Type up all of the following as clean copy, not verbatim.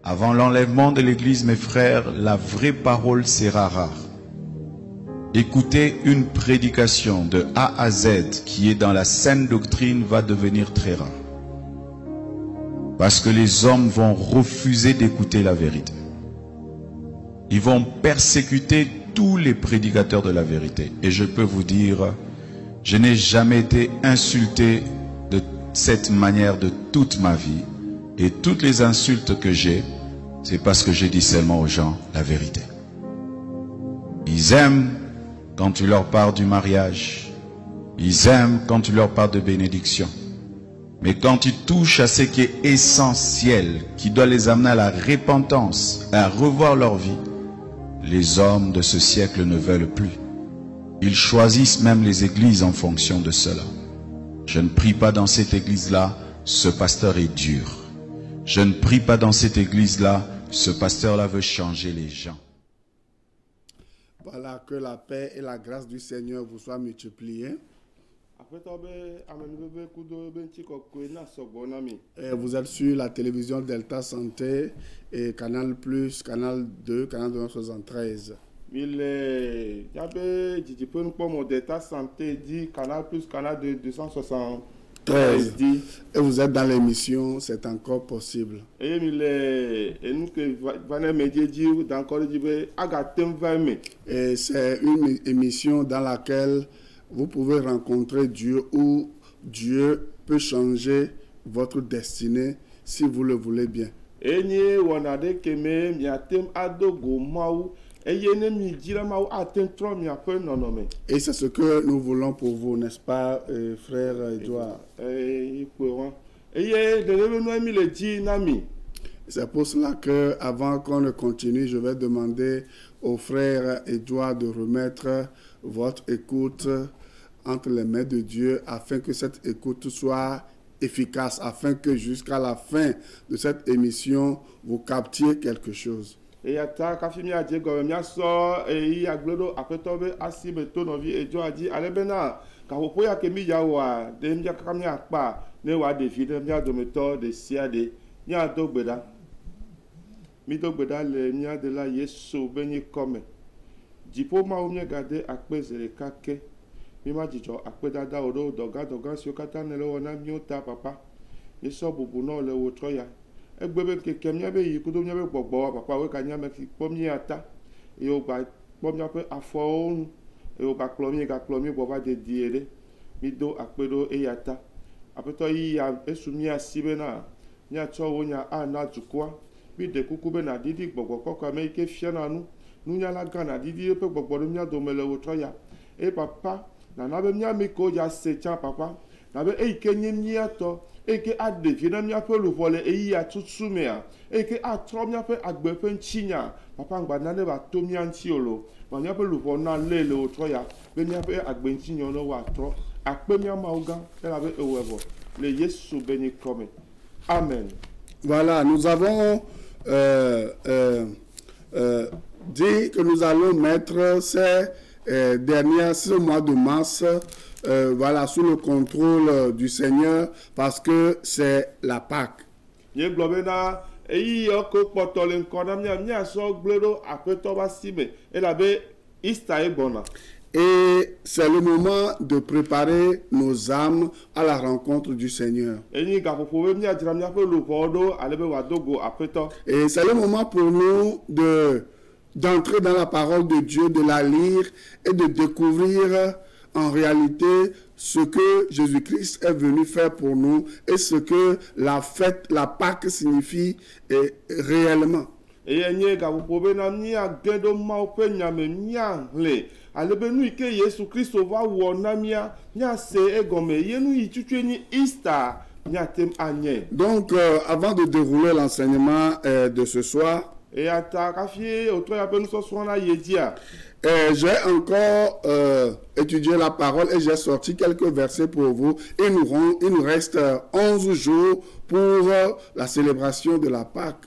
Avant l'enlèvement de l'Église, mes frères, la vraie parole sera rare. Écouter une prédication de A à Z qui est dans la saine doctrine va devenir très rare. Parce que les hommes vont refuser d'écouter la vérité. Ils vont persécuter tous les prédicateurs de la vérité. Et je peux vous dire, je n'ai jamais été insulté de cette manière de toute ma vie. Et toutes les insultes que j'ai, c'est parce que je dis seulement aux gens la vérité. Ils aiment quand tu leur parles du mariage. Ils aiment quand tu leur parles de bénédiction. Mais quand tu touches à ce qui est essentiel, qui doit les amener à la repentance, à revoir leur vie, les hommes de ce siècle ne veulent plus. Ils choisissent même les églises en fonction de cela. Je ne prie pas dans cette église-là, ce pasteur est dur. Je ne prie pas dans cette église-là, ce pasteur-là veut changer les gens. Voilà, que la paix et la grâce du Seigneur vous soient multipliées. Et vous êtes sur la télévision Delta Santé et Canal Plus, Canal 2, Canal 273. Delta Santé dit Canal Plus, Canal 273. Et vous êtes dans l'émission, c'est encore possible. Et c'est une émission dans laquelle vous pouvez rencontrer Dieu, où Dieu peut changer votre destinée si vous le voulez bien. Et c'est ce que nous voulons pour vous, n'est-ce pas, frère Edouard? C'est pour cela que, avant qu'on ne continue, je vais demander au frère Edouard de remettre votre écoute entre les mains de Dieu, afin que cette écoute soit efficace, afin que jusqu'à la fin de cette émission, vous captiez quelque chose. Et egbebe keke miabe yi kudo miabe gbogbo papa we ka nyame kpɔ miata eye wo gba kpɔ miaƒe afɔwo ŋu eye wo gba kplɔ mi gbɔ va dedie ɖe mi do akpe ɖo eya ta aƒetɔ yi ya esu miasi bena miatsɔ wo nya ana dukɔa mi ɖe kuku be naɖiɖi gbɔgbɔ kɔkɔ ame yi ke fiana nu nunyala gã naɖiɖi eƒe gbɔgbɔ ɖe mia dome le wotrɔ ya eye papa nana be miami ko ya se tsã papa na be eyi ke nye miatɔ eke adevi na miaƒe luʋɔ le eya tutu mea eke atrɔ miaƒe agbe ƒe ŋtsinya papa ŋgba nane va to mia ŋuti o lo ma miaƒe luʋɔ na lé le wotrɔ ya be miaƒe agbe ŋtsinya ne woatrɔ akpe mia mawu gã elabe ewɔe vɔ le Yesu be nyikɔ me amen. Voilà, nous avons dit que nous allons mettre ce mois de mars voilà, sous le contrôle du Seigneur, parce que c'est la Pâque. Et c'est le moment de préparer nos âmes à la rencontre du Seigneur. Et c'est le moment pour nous d'entrer dans la parole de Dieu, de la lire et de découvrir en réalité ce que Jésus-Christ est venu faire pour nous et ce que la fête, la Pâque signifie réellement. Donc, avant de dérouler l'enseignement de ce soir, j'ai encore étudié la parole et j'ai sorti quelques versets pour vous. Il nous reste 11 jours pour la célébration de la Pâque.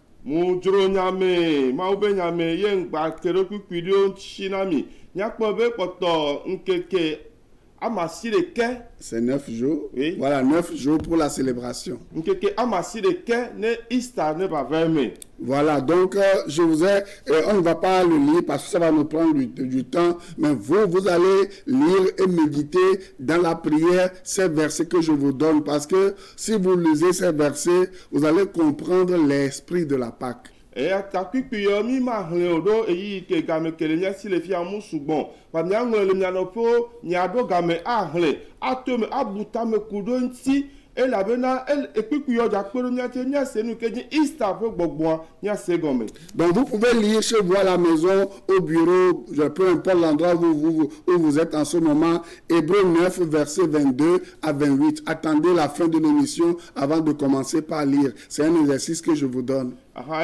amasi de ke. C'est 9 jours. Oui. Voilà, 9 jours pour la célébration. Nkeke amasi de ke ne Easter ne ba verme. Voilà, donc je vous ai, on ne va pas le lire parce que ça va nous prendre du temps, mais vous allez lire et méditer dans la prière ces versets que je vous donne, parce que si vous lisez ces versets, vous allez comprendre l'esprit de la Pâque. Et à ta yo mi ma hleodo e yi ke game kele nya si le fia mu sugbon pa nya ngole nya no po nya do game a hle atome abuta me kudo nti e la bena e yo ja pelo nya te nya se nu ke ji Easter pe gbogbo nya se gome. Donc vous pouvez lire chez vous à la maison, au bureau, peu importe l'endroit où vous êtes en ce moment, Hébreux 9 verset 22 à 28. Attendez la fin de l'émission avant de commencer par lire. C'est un exercice que je vous donne.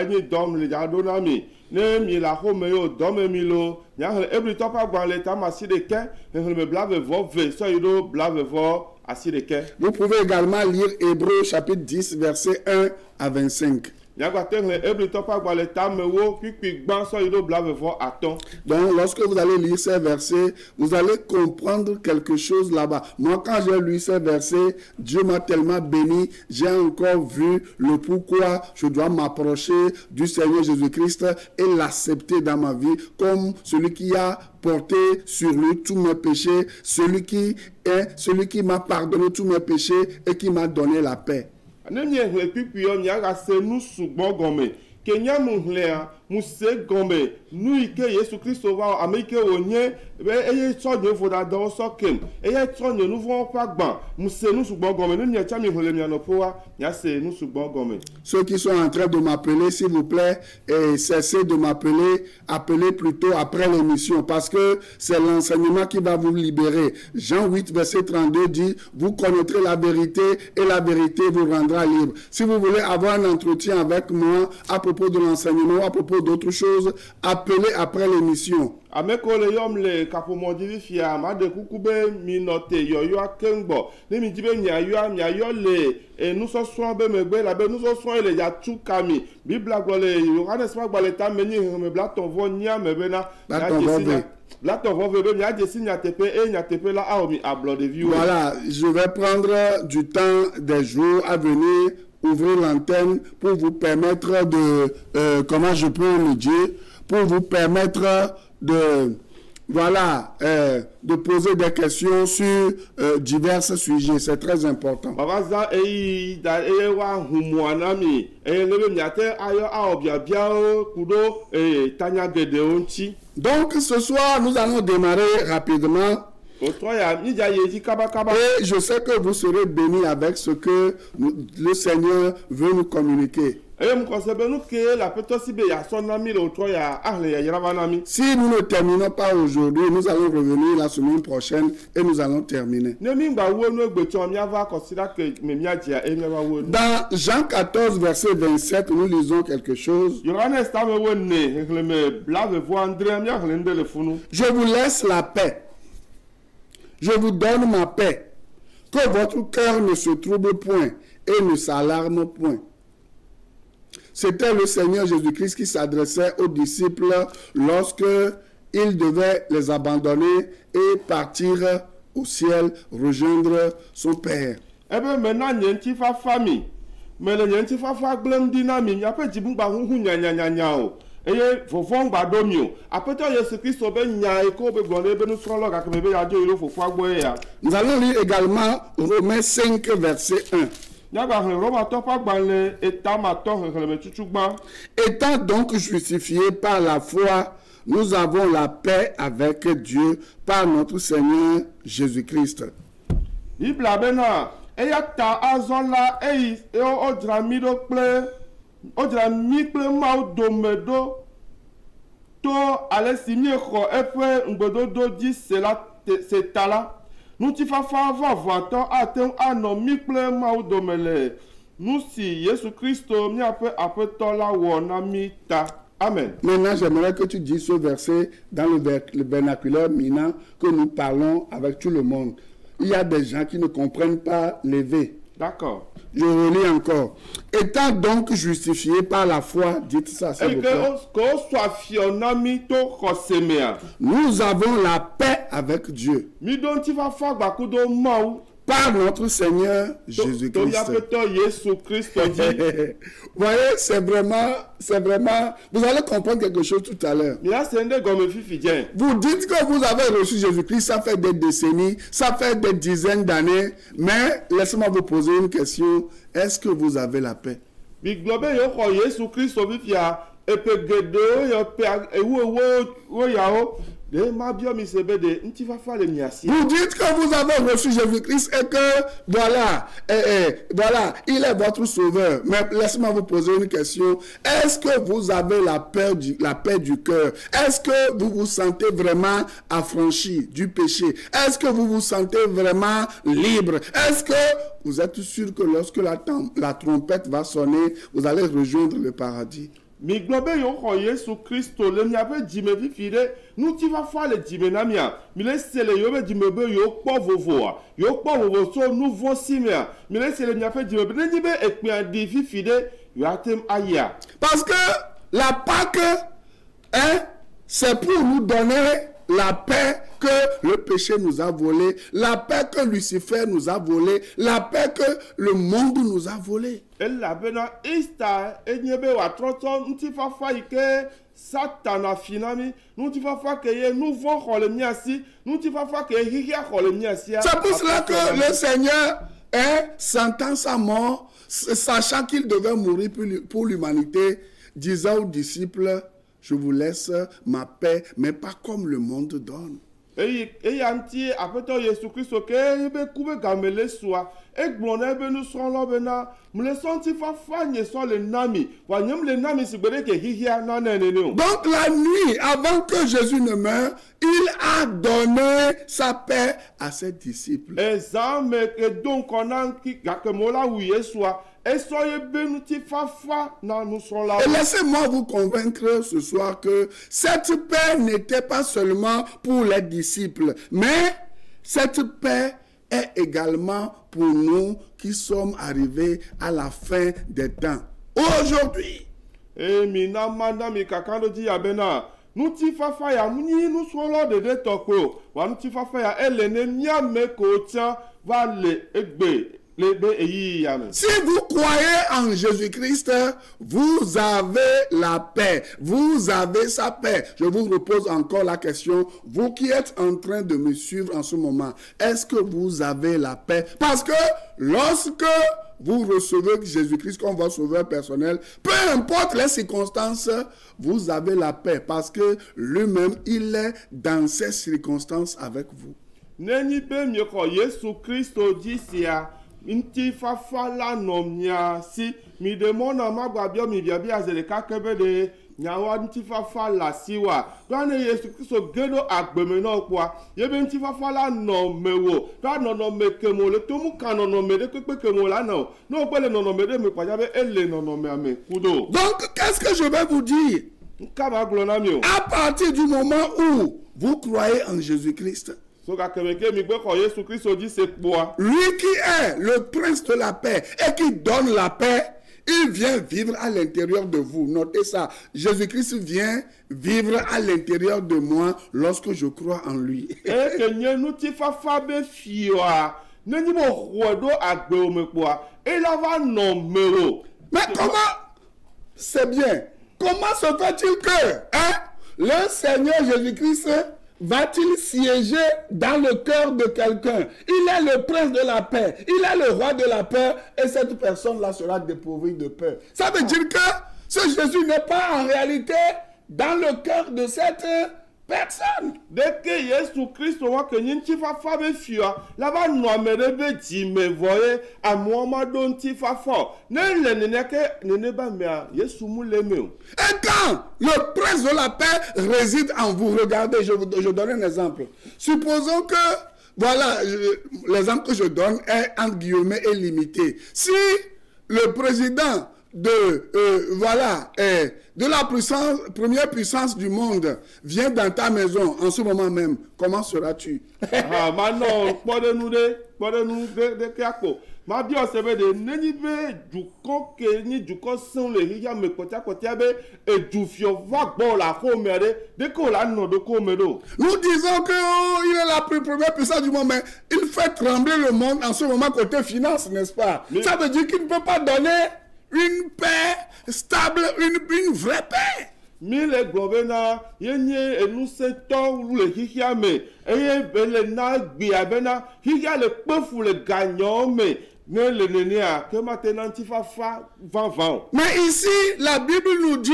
Ni dom le ja do na mi ne mi la ho me yo dom mi lo nya hle every top agban le ta masi de ke hle me blave vo ve so you do blave vo asi de ke. Vous pouvez également lire Hébreux chapitre 10 verset 1 à 25. Donc, lorsque vous allez lire ces versets, vous allez comprendre quelque chose là-bas. Moi, quand j'ai lu ces versets, Dieu m'a tellement béni, j'ai encore vu le pourquoi je dois m'approcher du Seigneur Jésus-Christ et l'accepter dans ma vie comme celui qui a porté sur lui tous mes péchés, celui qui m'a pardonné tous mes péchés et qui m'a donné la paix. Anemye hle pipiyo nyaga se nu sugbon gome kenya mu hlea mu se gome nu ike Yesu Kristo wa ameke onye be eye tonye foda do so kem eye tonye nu fon pa gban mu se nu sugbon gome nu nye chami hle mi anopoa nya se nu sugbon gome. Ceux qui sont en train de m'appeler, s'il vous plaît, cessez de m'appeler, appelez plutôt après l'émission, parce que c'est l'enseignement qui va vous libérer. Jean 8 verset 32 dit, vous connaîtrez la vérité et la vérité vous rendra libre. Si vous voulez avoir un entretien avec moi à propos de l'enseignement, à propos d'autres choses, appelez après l'émission. Amekole yom le kapomodiri fia ma de kukube mi note yoyo akengbo ni mi jibe nya yo le e nous so so be megbe la be nous so so le ya tu kami bibla gole Yohanes ma gba le ta meni me bla ton vo nya me be na la ton vo be nya je signa tepe e nya tepe la a mi a blood view. Voilà, je vais prendre du temps des jours à venir, ouvrir l'antenne pour vous permettre de comment je peux le dire, pour vous permettre de poser des questions sur divers sujets. C'est très important. Donc ce soir, nous allons démarrer rapidement. Et je sais que vous serez bénis avec ce que le Seigneur veut nous communiquer. Si nous ne terminons pas aujourd'hui, nous allons revenir la semaine prochaine et nous allons terminer. Dans Jean 14, verset 27, nous lisons quelque chose. Je vous laisse la paix. Je vous donne ma paix. Que votre cœur ne se trouble point et ne s'alarme point. C'était le Seigneur Jésus-Christ qui s'adressait aux disciples lorsque il devait les abandonner et partir au ciel rejoindre son Père. Eh bien, maintenant, il y a un petit famille. Mais il y a un petit famille dynamique. Il y a un petit peu de et faut voir badomio après Jésus Christ nous allons lire également Romains 5 verset 1. Étant donc justifiés par la foi, nous avons la paix avec Dieu par notre Seigneur Jésus-Christ. Odra mikle mau domedo to ale simie ko efe ngbodo do di setala nuti fafa vato aten ano mikle mau domele nusi Yesu Christo mi ape tola wona mita. Amen. Maintenant, j'aimerais que tu dises ce verset dans le vernaculaire minant que nous parlons avec tout le monde. Il y a des gens qui ne comprennent pas l'éveil. D'accord. Je relis encore. Étant donc justifié par la foi, dites ça, s'il vous plaît. Nous avons la paix avec Dieu Mi do ntifafa gbakudo mawu. par notre Seigneur Jésus-Christ. Vous voyez, c'est vraiment, vous allez comprendre quelque chose tout à l'heure. Vous dites que vous avez reçu Jésus-Christ, ça fait des décennies, ça fait des dizaines d'années, mais laissez-moi vous poser une question, est-ce que vous avez la paix? Vous dites que vous avez reçu Jésus-Christ et que voilà, il est votre sauveur. Mais laissez-moi vous poser une question. Est-ce que vous avez la paix du cœur? Est-ce que vous vous sentez vraiment affranchi du péché? Est-ce que vous vous sentez vraiment libre? Est-ce que vous êtes sûr que lorsque la trompette va sonner, vous allez rejoindre le paradis? Mi globe yo ko Yesu Kristo le mi abe jime fifide nu ti fa fa le jime na mia mi le sele yo be jime be yo po vovo so nu vo simia mi le sele mi abe jime be ni be ekpi adi fifide yo atem aya parce que la Pâque c'est pour nous donner la paix que le péché nous a volé, la paix que Lucifer nous a volé, la paix que le monde nous a volé. Et la bena ista enyebe wa troton ntifa fa ike satana finami ntifa fa ke ye nouveau khole miasi ntifa fa ke hihia khole miasi. C'est pour cela que le Seigneur sentant sa mort, sachant qu'il devait mourir pour l'humanité, disait aux disciples: je vous laisse ma paix, mais pas comme le monde donne. Et anti apeto Yesu Kristo ke ebe kube gamele soa e glona ebe nu son lo bena mle senti fa fanye so le nami wa nyem le nami si gbere ke hihia na nene. Donc la nuit avant que Jésus ne meure, il a donné sa paix à ses disciples. Ezame ke donc onan ki gakemola wu Yesua. Et laissez-moi vous convaincre ce soir que cette paix n'était pas seulement pour les disciples, mais cette paix est également pour nous qui sommes arrivés à la fin des temps. Aujourd'hui, nous ti fafa ya muni nous solo de toko wa nous ti fafa ya elene nyame ko tia va le egbe. Si vous croyez en Jésus-Christ, vous avez la paix. Vous avez sa paix. Je vous repose encore la question. Vous qui êtes en train de me suivre en ce moment, est-ce que vous avez la paix? Parce que lorsque vous recevez Jésus-Christ comme votre sauveur personnel, peu importe les circonstances, vous avez la paix. Parce que lui-même, il est dans ces circonstances avec vous. Inti fafa la nomnia si mi demona magabio mi biabia zeleka kebede nyawa nti fafa la siwa dane Yesu Kristo gedo agbeme no kwa yebe nti fafa la no mewo da no mekemo le tomu kano no mede pepe kemo la no gbele no mede me kwa jabe ele no me ame kudo. Donc qu'est-ce que je vais vous dire? À partir du moment où vous croyez en Jésus-Christ, lui qui est le prince de la paix et qui donne la paix, il vient vivre à l'intérieur de vous. Notez ça. Jésus-Christ vient vivre à l'intérieur de moi lorsque je crois en lui. Mais comment? C'est bien. Comment se fait-il que le Seigneur Jésus-Christ va-t-il siéger dans le cœur de quelqu'un? Il est le prince de la paix, il est le roi de la paix, et cette personne-là sera dépourvue de peur. Ça veut dire que ce Jésus n'est pas en réalité dans le cœur de cette personne. Dès que Jésus Christ voit que n'ti fa fa be fia, la va no amere be di me voye a Muhammad don ti fa fa. Ne le ne ke ne ba me Jésus mu le me. Et quand le prince de la paix réside en vous, regardez, je donne un exemple. Supposons que voilà, l'exemple que je donne est entre guillemets limité. Si le président de la première puissance du monde vient dans ta maison en ce moment même, comment seras-tu? Ma bio se be de neni be dukɔ ke ni dukɔ sẽn le xixia me kpɔtia be edufio va gbɔ la xɔme ɖe de ko la nɔ ɖo kome ɖo. Nous disons que il est la première puissance du monde, mais il fait trembler le monde en ce moment côté finance, n'est-ce pas? Mais... ça veut dire qu'il ne peut pas donner une paix stable, une vraie paix. Mi le gblɔ bena yenye enusẽtɔ le xixia me eye bele na gbia bena xixia le kpefu le ganyawo me ne le nenea ke mate na ŋutifafa vavã. Mais ici, la Bible nous dit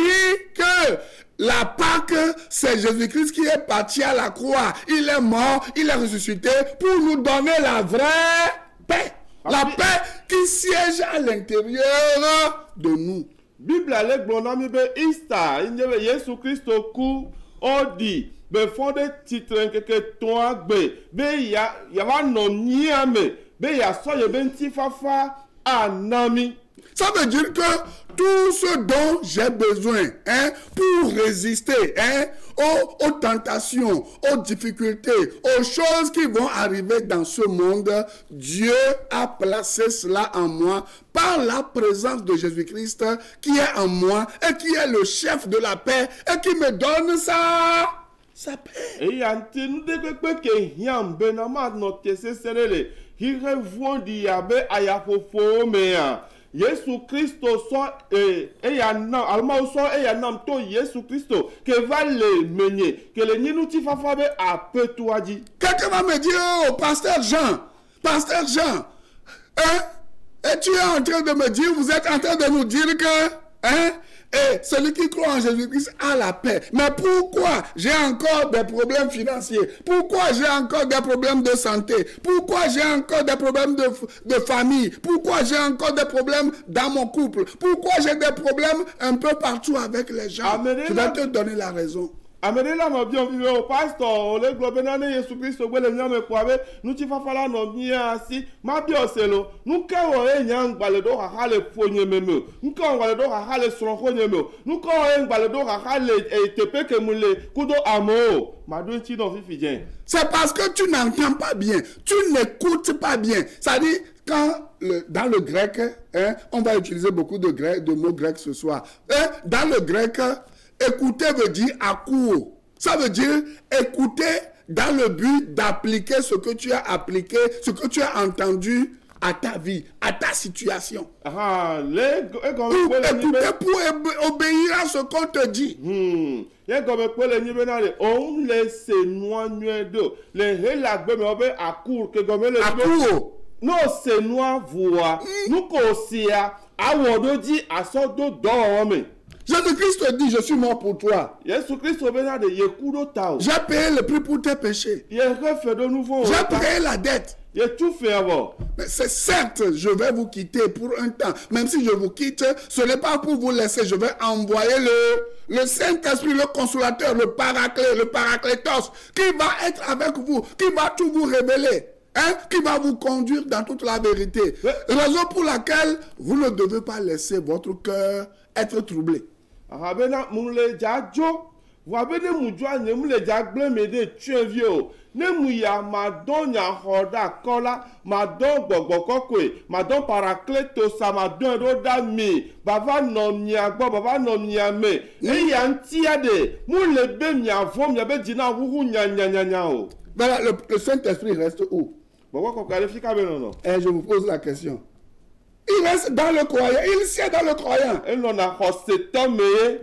que la Pâque, c'est Jésus-Christ qui est parti à la croix. Il est mort, il est ressuscité pour nous donner la vraie paix. La paix qui siège à l'intérieur de nous. Bible ale gblɔ na mi be Easter nye be Yesu Kristo ku odi be fɔ ɖe tsitre ŋkeke tɔa gbe be yava nɔ nyia me be yasɔ ye be ŋutifafa ana mi. Ça veut dire que tout ce dont j'ai besoin pour résister aux tentations, aux difficultés, aux choses qui vont arriver dans ce monde, Dieu a placé cela en moi par la présence de Jésus-Christ qui est en moi et qui est le chef de la paix et qui me donne sa paix. Et yante nu de kpekpe ke hiam be na ma nɔ te sesere le hihe vɔ̃ɖi abe ayafofo mea. Yesu Kristo sɔ eya nam alimawo sɔ eya nam to Yesu Kristo ke va le menye ke le nyi ŋutifafa be aƒetoa dzi. Quelqu'un va me dire, oh, Pasteur Jean, et tu es en train de me dire, vous êtes en train de nous dire que, et celui qui croit en Jésus-Christ a la paix. Mais pourquoi j'ai encore des problèmes financiers? Pourquoi j'ai encore des problèmes de santé? Pourquoi j'ai encore des problèmes de famille? Pourquoi j'ai encore des problèmes dans mon couple? Pourquoi j'ai des problèmes un peu partout avec les gens? Je vais te donner la raison. Amedela ma bien vive au pasteur le globe na ne Yesu Kristo gbele nya me kwa be ŋutifafa la no mia asi ma bi oselo nu ka wo e nya ngbale do ha le fonye meme nu ka ngbale do ha le sro fonye me nu ka wo e ngbale do ha le tepe ke mu le kudo amo ma do nti no fifi jen. C'est parce que tu n'entends pas bien, tu n'écoutes pas bien. Ça dit quand dans le grec, on va utiliser beaucoup de mots grecs ce soir. Dans le grec, écouter veut dire akuo. Ça veut dire écouter dans le but d'appliquer ce que tu as appliqué, ce que tu as entendu à ta vie, à ta situation. Écouter pour obéir à ce qu'on te dit. Akuo. No se noa voa, nous kosia, awodo di asodo dorme. Jésus-Christ dit, je suis mort pour toi. J'ai payé le prix pour tes péchés. J'ai payé la dette. Mais c'est certes, je vais vous quitter pour un temps. Même si je vous quitte, ce n'est pas pour vous laisser. Je vais envoyer le Saint-Esprit, le consolateur, le paraclet, le paraclétos, qui va être avec vous, qui va tout vous révéler. Qui va vous conduire dans toute la vérité. Raison pour laquelle vous ne devez pas laisser votre cœur être troublé. Voilà, le Saint-Esprit reste où? Et je vous pose la question. Il reste dans le croyant, il sied dans le croyant.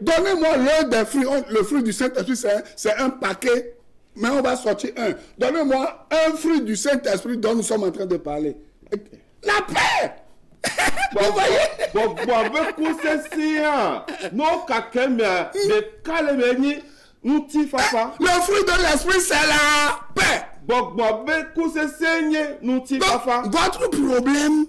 Donnez-moi l'un des fruits. Le fruit du Saint-Esprit, c'est un paquet, mais on va sortir un. Donnez-moi un fruit du Saint-Esprit dont nous sommes en train de parler. La paix! Vous voyez? Le fruit de l'esprit, c'est la paix. Donc, votre problème,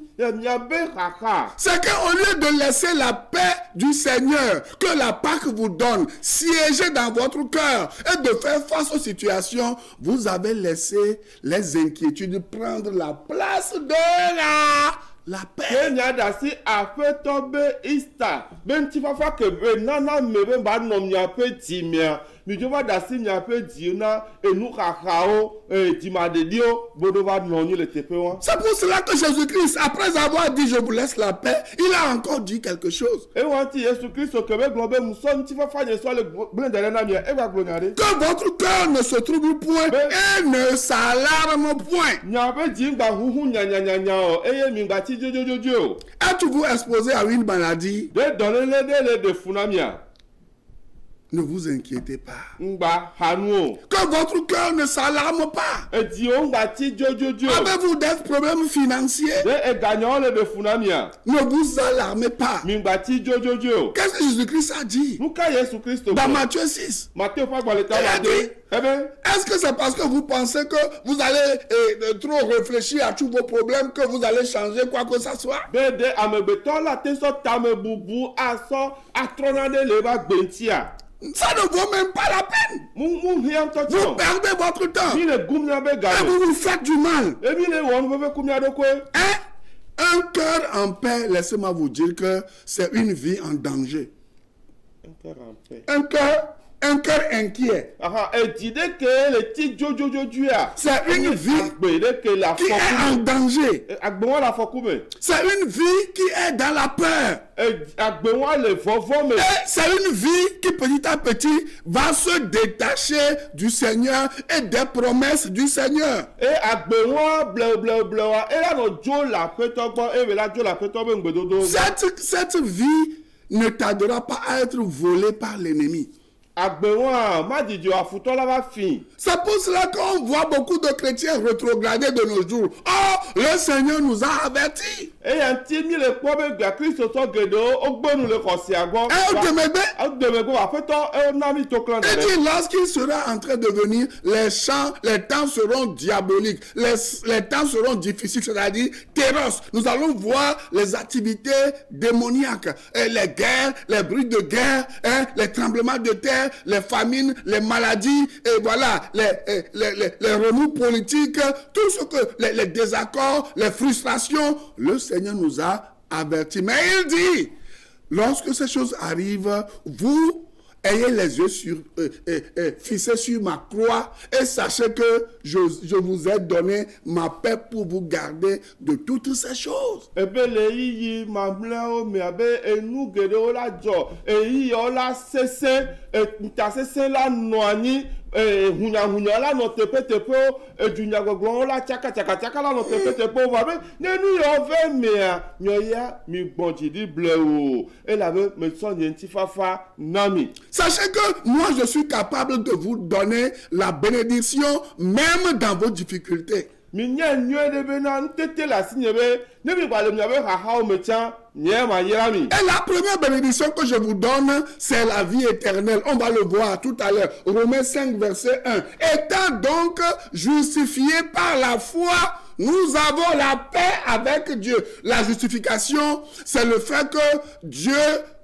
c'est qu'au lieu de laisser la paix du Seigneur que la Pâque vous donne siéger dans votre cœur et de faire face aux situations, vous avez laissé les inquiétudes prendre la place de la paix. mi jo va dasi miaƒe diwo na enu xaxawo dzimaɖeɖiwo bodo va nɔ anyi le teƒe wa. C'est pour cela que Jésus-Christ, après avoir dit je vous laisse la paix, il a encore dit quelque chose. Ewanti Yesu Kristo kebe gblɔ be musɔ ŋutifafa nye sɔ le gblẽ da ɖe na mia eva gblɔ nya ɖe. Que votre cœur ne se trouble point et ne s'alarme point. Miaƒe dzi ŋgba ʋuʋu nyanyanyanya o eye mi ŋgba tsi dzodzodzodzo o. Êtes-vous exposé à une maladie? De dɔléle ɖe le ɖe fu na mia. Ne vous inquiétez pas. Ŋgba hanu o. Que votre cœur ne s'alarme pas. Ediwo ŋgba tsi dzodzodzo. Avez-vous des problèmes financiers? De eganyawo le ɖe fu na mia. Ne vous alarmez pas. Mi ŋgba tsi dzodzodzo. Qu'est-ce que Jésus-Christ a dit? Nu ka Yesu Kristo Dans gblɔ? Matthieu 6. Matthieu ƒe agbalẽ ta Il a ma dit, de. Ebe est-ce que c'est parce que vous pensez que vous allez trop réfléchir à tous vos problèmes que vous allez changer quoi que ça soit? be de amegbetɔ la te sɔ tame bubu asɔ atrɔna ɖe le eba gbentia. Ça ne vaut même pas la peine. Mu hiã ŋutɔ Vous tsɔ. perdez votre temps. Mi le gum miabe Et game. vous vous faites du mal. Emi le wɔ nuveve ku mia ɖokoe. Hein? Un cœur en paix, laissez-moi vous dire que c'est une vie en danger. Un cœur inquiet, Aha, edi ɖe ke le ti dzodzodzodzoa. c'est une vie Agbe ɖe ke le qui est afɔku en me. danger. Agbewa le afɔku me. C'est une vie qui est dans la peur. Agbewa le vɔvɔ me. Et c'est une vie qui petit à petit va se détacher du Seigneur et des promesses du Seigneur. E agbewa blewa eya nɔ dzo le aƒetɔ gbɔ eye la dzo le aƒetɔ be ŋgbedodo. Cette vie ne tardera pas à être volée par l'ennemi. Agbewa ma dzidzɔ afutɔ la va fi. C'est pour cela qu'on voit beaucoup de chrétiens rétrogradés de nos jours. Oh, le Seigneur nous a avertis. Eya ŋuti mi le kpɔ be gbea kristotɔ geɖewo wogbenu le xɔsia gbɔ. Et au demegbe, Demegbe aƒetɔ na mi to klã il ɖe. dit lorsqu'il sera en train de venir, les temps seront diaboliques, les temps seront difficiles, c'est-à-dire féroces. Nous allons voir les activités démoniaques, et les guerres, les bruits de guerre, les tremblements de terre, les famines, les maladies, et voilà, les remous politiques, tout ce que, les désaccords, les frustrations, le Seigneur nous a avertis. Mais il dit, lorsque ces choses arrivent, vous ayez les yeux fixés sur ma croix et sachez que je vous ai donné ma paix pour vous garder de toutes ces choses. Ebe le yiyi mamlɛwo me abe enu geɖewo la dzɔ eyiyawo la sese ntasese la nɔ anyi hunyahunya la nɔ teƒeteƒewo edunyagbɔgblɔwo la tsakatsakatsaka la nɔ teƒeteƒewo va be ne nu yawo ve mea nyɔya mi gbɔn dzi ɖi ble o elabe metsɔ nye ŋutifafa na mi. Sachez que moi je suis capable de vous donner la bénédiction même dans vos difficultés. Mi nye nyuie ɖe be na nutete le asi nye be ne mi gba le miabe xaxawo me tsã nye ma yra mi. Et la première bénédiction que je vous donne, c'est la vie éternelle. On va le voir tout à l'heure. Romains 5, verset 1. Étant donc justifiés par la foi, nous avons la paix avec Dieu. La justification, c'est le fait que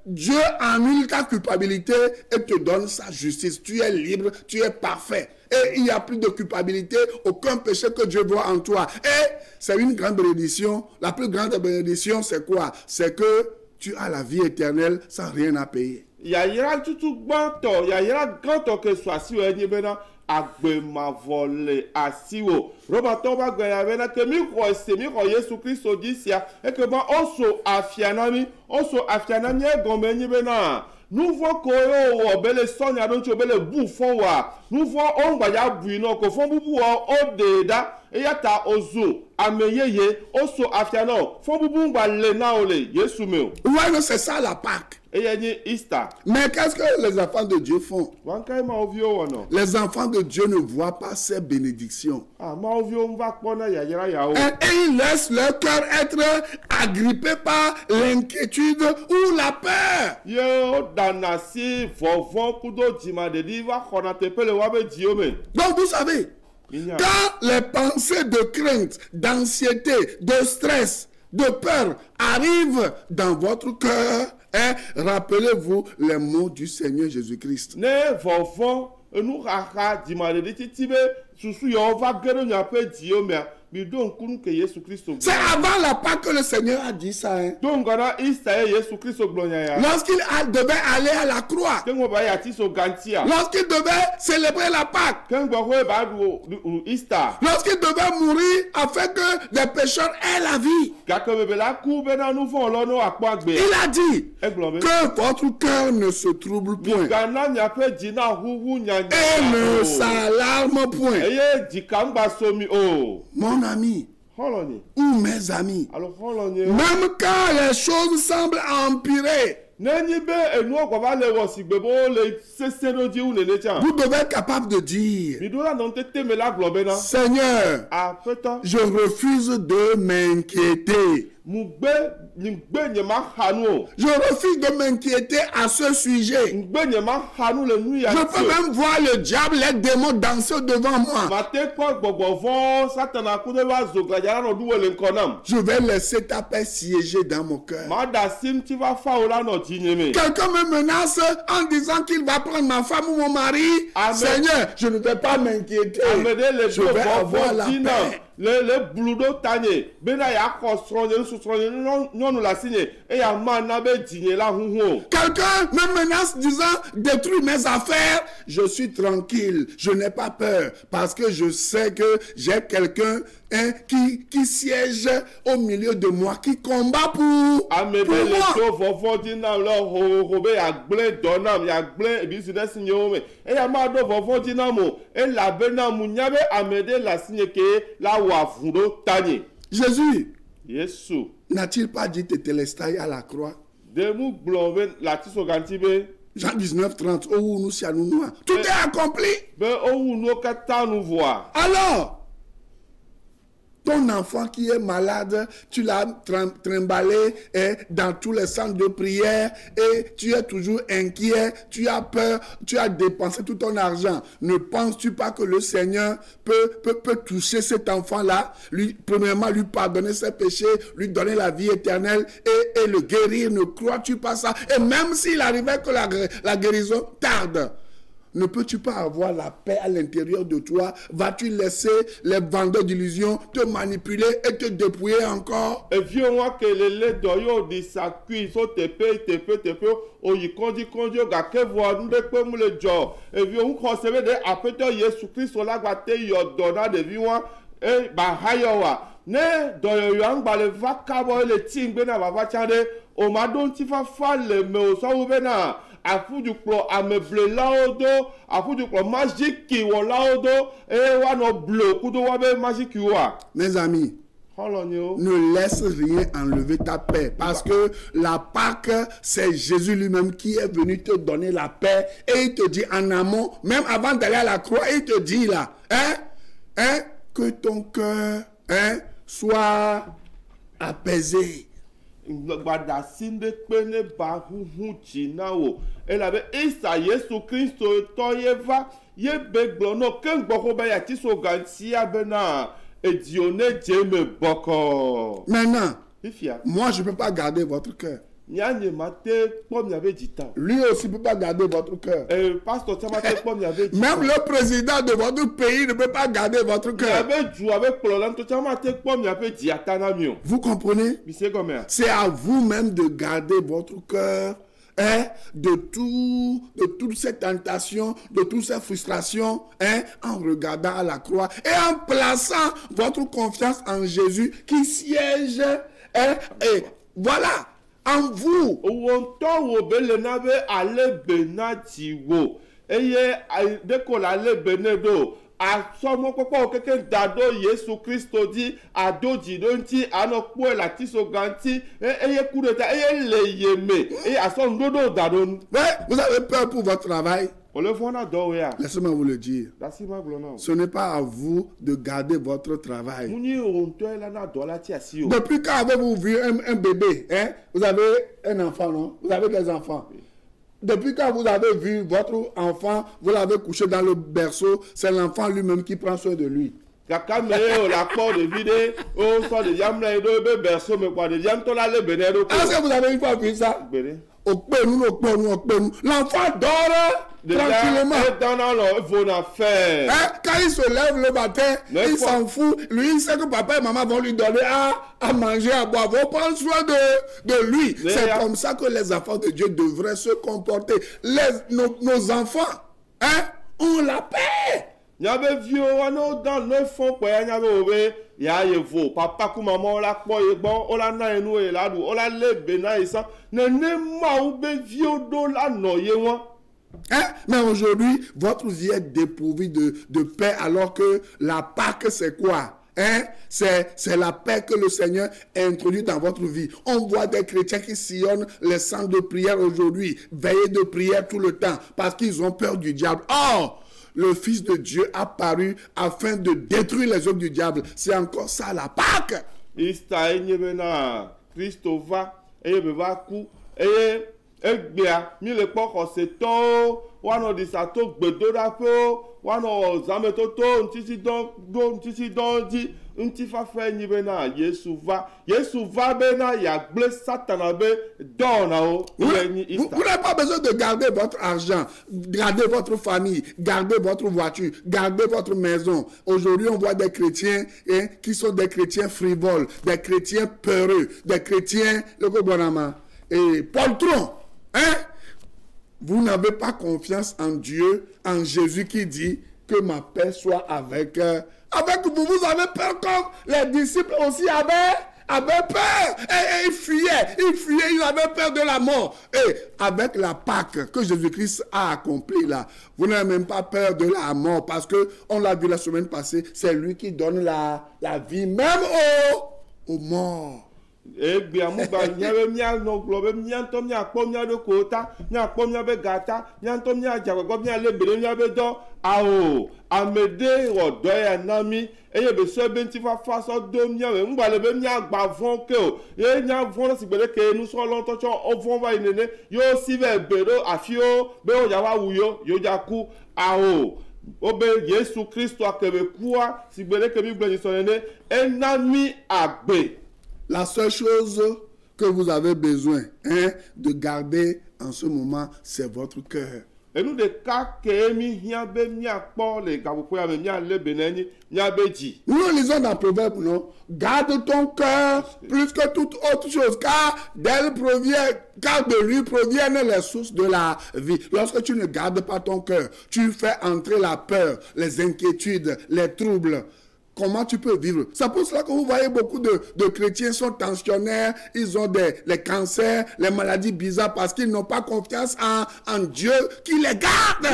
Dieu annule ta culpabilité et te donne sa justice. Tu es libre, tu es parfait. Et il n'y a plus de culpabilité, aucun péché que Dieu voit en toi. Et c'est une grande bénédiction. La plus grande bénédiction, c'est quoi? C'est que tu as la vie éternelle sans rien à payer. Yayira tutu gbãtɔ, yayira gãtɔ ke so asi wo enye bena agbemavɔ le asiwo. Romatɔwo va gbe ya bena ke mi xɔ ese, mi xɔ Yesu Kristo dzi sia, eke be oso afia na mi, egɔme nye bena nuvɔ ko ye wowɔ be le sɔnya ɖo ŋuti be le bu fɔ wa, nuvɔ wo ŋgbadza bui nɔ ko fɔ bubu wa o ɖe ɖa eya ta ozo ame yeye oso afia nɔ fɔ bubu ŋgba le na o le Yesu me o. Ouais, c'est ça la Pâque. Eya nye Easter. Mais qu'est-ce que les enfants de Dieu font? Wankai mawoviwo wɔnɔ. Les enfants de Dieu ne voient pas ces bénédictions. Ah, mawoviwo va kpɔna yayra yawo. Et ils laissent leur cœur être agrippé par l'inquiétude ou la peur. Ye dana si vɔvɔ kudo dzimaɖeɖi va xɔna teƒe le woabe dziwo me. Donc vous savez, quand les pensées de crainte, d'anxiété, de stress, de peur arrivent dans votre cœur, rappelez-vous les mots du Seigneur Jésus-Christ. Ne vɔvɔ enu xaxa dzimaɖeɖi titi be susu yawo va ge ɖe miaƒe dziwo mea bido nkunu ke Yesu Kristo. C'est avant la Pâque que le Seigneur a dit ça. Hein. Donc ngana Easter Yesu Kristo glonya ya. Lorsqu'il devait aller à la croix. Kengo ba ya tiso gantia. Lorsqu'il devait célébrer la Pâque. Kengo ho ba du Easter. Lorsqu'il devait mourir afin que les pécheurs aient la vie. Il a dit que votre cœur ne se trouble point et ne s'alarme point. Mon ami ou mes amis, même quand les choses semblent empirer, vous devez être capable de dire: Seigneur, je refuse de m'inquiéter. Je refuse de m'inquiéter à ce sujet. Je peux même voir le diable, les démons danser devant moi. Je vais laisser ta paix siéger dans mon cœur. Quelqu'un me menace en disant qu'il va prendre ma femme ou mon mari. Seigneur, je ne vais pas m'inquiéter. Je vais avoir la paix. Le bludo tanye bena ya kosronye susronye non la signé et ya manabe dîner la huhu. Quelqu'un me menace disant détruis mes affaires. Je suis tranquille, je n'ai pas peur parce que je sais que j'ai quelqu'un qui siège au milieu de moi, qui combat pour moi. Jésus n'a-t-il pas dit tétélestai à la croix? Jean 19:30. Tout est accompli. Alors, ton enfant qui est malade, tu l'as trimballé dans tous les centres de prière et tu es toujours inquiet, tu as peur, tu as dépensé tout ton argent. Ne penses-tu pas que le Seigneur peut toucher cet enfant-là, premièrement lui pardonner ses péchés, lui donner la vie éternelle et le guérir? Ne crois-tu pas ça? Et même s'il arrivait que la guérison tarde, ne peux-tu pas avoir la paix à l'intérieur de toi? Vas-tu laisser les vendeurs d'illusions te manipuler et te dépouiller encore? Et vieux moi que les doyo de sa cuisse te paye o yi kondi ga ke voir nous de comme le jour. Et vieux on conserver de appeler Jésus Christ la gate yo donna de viwa e ba hayowa. Ne doyo yo ba le vakabo le tingbe na ba chande o ma don ti fa le me o so ube na. A fou du clo à me bleu laudo, a fou du clo magique qui wa laudo, et wa no bleu, kudo wa be magique qui wa. Mes amis, ne laisse rien enlever ta paix, parce que la Pâque, c'est Jésus lui-même qui est venu te donner la paix, et il te dit en amont, même avant d'aller à la croix, il te dit là, que ton cœur, soit apaisé. Elle avait Isa Yesu Christo toyeva ye beglono ken gboko ba ya ti so gantia bena e dione jeme boko. Maintenant, moi je ne peux pas garder votre cœur. Lui aussi ne peut pas garder votre cœur. Même le président de votre pays ne peut pas garder votre cœur. Vous comprenez? C'est à vous-même de garder votre cœur. De toutes ces tentations, de toutes ces frustrations, en regardant à la croix et en plaçant votre confiance en Jésus qui siège, et voilà, en vous. A somo koko keke dado Yesu Christo di adoji donti anokpo la tiso ganti eye kudeta eye leyeme et a son dodo dadon. Vous avez peur pour votre travail? Laissez-moi vous le dire. Ce n'est pas à vous de garder votre travail. Depuis quand avez-vous vu un bébé? Vous avez un enfant, non? Vous avez des enfants. Depuis quand vous avez vu votre enfant, vous l'avez couché dans le berceau, c'est l'enfant lui-même qui prend soin de lui. Est-ce que vous avez une fois vu ça? L'enfant dort tranquillement. Hein? Quand il se lève le matin, il s'en fout. Lui, il sait que papa et maman vont lui donner à manger, à boire, vont prendre soin de lui. C'est comme ça que les enfants de Dieu devraient se comporter. Nos enfants, hein, ont la paix. Nyabe vieux wano dans le fond pour nyabe obe ya yevo papa ku maman la po yebon ola na enu e la du ola lebe na isa ne ma obe vieux do la no ye won. Hein? Mais aujourd'hui, votre vie est dépourvue de paix alors que la Pâque c'est quoi? Hein? C'est la paix que le Seigneur a introduit dans votre vie. On voit des chrétiens qui sillonnent les centres de prière aujourd'hui, veillent de prière tout le temps parce qu'ils ont peur du diable. Or, le Fils de Dieu a paru afin de détruire les œuvres du diable. C'est encore ça la Pâque. Ista enyebena Christova eyebeba ku eye egbea mi le poko seto wano disato gbedora pe wano zameto to ntisi don di ntifa fe nyebena Yesu va bena ya gle satana be dona o. Vous n'avez pas besoin de garder votre argent, garder votre famille, garder votre voiture, garder votre maison. Aujourd'hui, on voit des chrétiens qui sont des chrétiens frivoles, des chrétiens peureux, des chrétiens et poltrons. Hein? Vous n'avez pas confiance en Dieu, en Jésus qui dit que ma paix soit avec vous. Vous avez peur comme les disciples aussi avaient peur. Et ils fuyaient, ils avaient peur de la mort. Et avec la Pâque que Jésus-Christ a accomplie là, vous n'avez même pas peur de la mort parce que, on l'a vu la semaine passée, c'est lui qui donne la vie même aux morts. Egbe amuba nyabe mia no globe mia to mia kpo mia de kota mia kpo mia be gata mia to mia jagogo mia lebele mia be do ao amede odo ya nami eye be so be ntifa fa so do mia we ngba be mia gba von ke o ye nya von si gbele ke nu so lo to cho o von va inene yo si be bero afio be o ya wa wuyo yo ja ku ao obe Yesu Kristo akebe kuwa si gbele ke bi gbele so nene enami agbe. La seule chose que vous avez besoin de garder en ce moment, c'est votre cœur. Et nous Nous lisons dans Proverbe, non? Garde ton cœur plus que toute autre chose, car de lui proviennent les sources de la vie. Lorsque tu ne gardes pas ton cœur, tu fais entrer la peur, les inquiétudes, les troubles. Comment tu peux vivre? C'est pour cela que vous voyez beaucoup de chrétiens sont tensionnaires, ils ont les cancers, les maladies bizarres parce qu'ils n'ont pas confiance en Dieu qui les garde.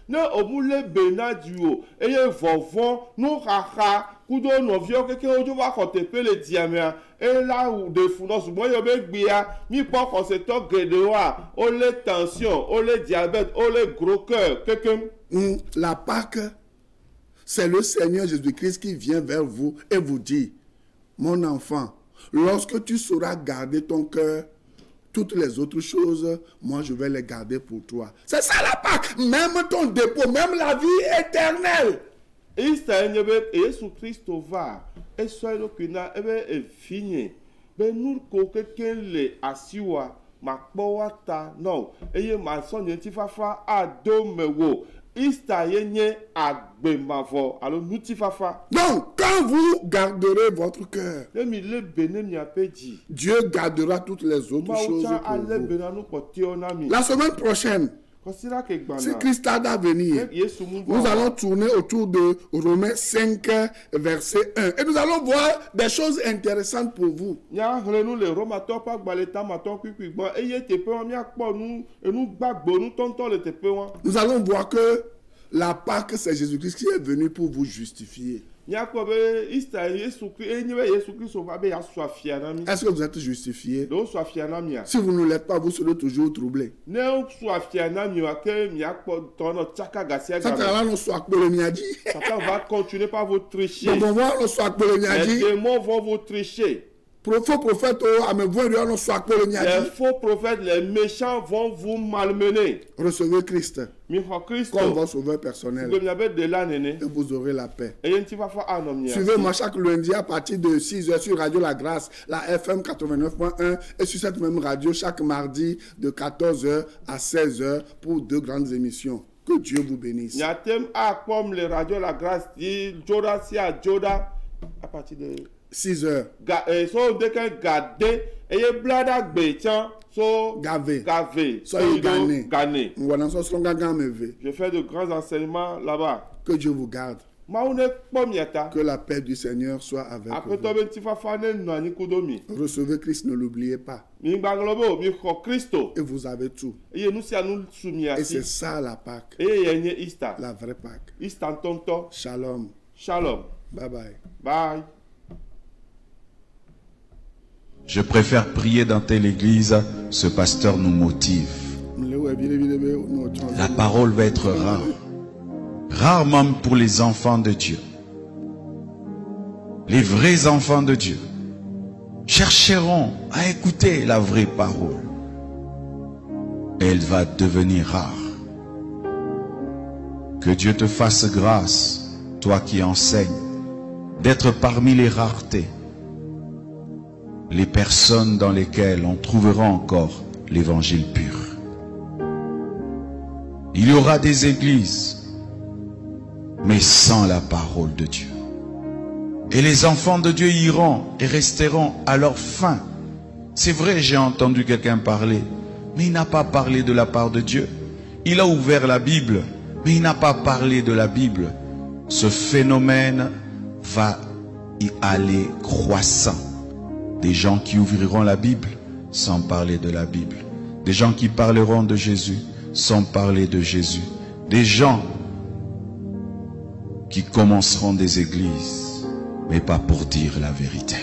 Ne omule bena duo eye vovon no kaka kudo no vio keke ojo wa kotepe le diamia e la ou de funo sumo yo be gbia mi po ko se to gede wa o le tension o le diabète o le gros cœur keke. La Pâque, c'est le Seigneur Jésus-Christ qui vient vers vous et vous dit: mon enfant, lorsque tu sauras garder ton cœur, toutes les autres choses, moi je vais les garder pour toi. C'est ça la Pâque. Même ton dépôt, même la vie éternelle. Jésus Christ va. Et soit le kina ebe fini. Ben nous quelqu'un le asiwa ma powata non. Eye ma son yentifafa adomewo. Donc, quand vous garderez votre cœur, Dieu gardera toutes les autres choses pour vous. La semaine prochaine, si Christ a à venir, nous allons tourner autour de Romains 5, verset 1. Et nous allons voir des choses intéressantes pour vous. Nous allons voir que la Pâque, c'est Jésus-Christ qui est venu pour vous justifier. Est-ce que vous êtes justifié? Si vous ne l'êtes pas, vous serez toujours troublé. Satan va continuer par vous tricher. Les démons vont vous tricher. faux prophètes, Les faux prophètes, les méchants vont vous malmener. recevez Christ comme votre sauveur personnel Et et vous aurez la paix. Suivez-moi Suivez-moi chaque lundi à partir de 6h sur Radio La Grâce, la FM 89.1 et sur cette même radio chaque mardi de 14h à 16h pour 2 grandes émissions. Que Dieu vous bénisse. Nyatem a comme le radio La Grâce dit Joda si à Joda à partir de 6h. So dès qu'un gardé et blada bétian so Gavé. Soyez gagné. gagné. Je fais de grands enseignements là-bas. Que Dieu vous garde. Que la paix du Seigneur soit avec vous. Recevez Christ, ne l'oubliez pas. Et vous avez tout. Et c'est ça la Pâque. La vraie Pâque. Shalom. Shalom. Bye bye. Bye. Je préfère prier dans telle église, ce pasteur nous motive. La parole va être rare. Rare même pour les enfants de Dieu. Les vrais enfants de Dieu chercheront à écouter la vraie parole. Elle va devenir rare. Que Dieu te fasse grâce, toi qui enseignes, d'être parmi les raretés, les personnes dans lesquelles on trouvera encore l'évangile pur. Il y aura des églises, mais sans la parole de Dieu. Et les enfants de Dieu iront et resteront à leur fin. C'est vrai, j'ai entendu quelqu'un parler, mais il n'a pas parlé de la part de Dieu. Il a ouvert la Bible, mais il n'a pas parlé de la Bible. Ce phénomène va y aller croissant. Des gens qui ouvriront la Bible sans parler de la Bible. Des gens qui parleront de Jésus sans parler de Jésus. Des gens qui commenceront des églises, mais pas pour dire la vérité.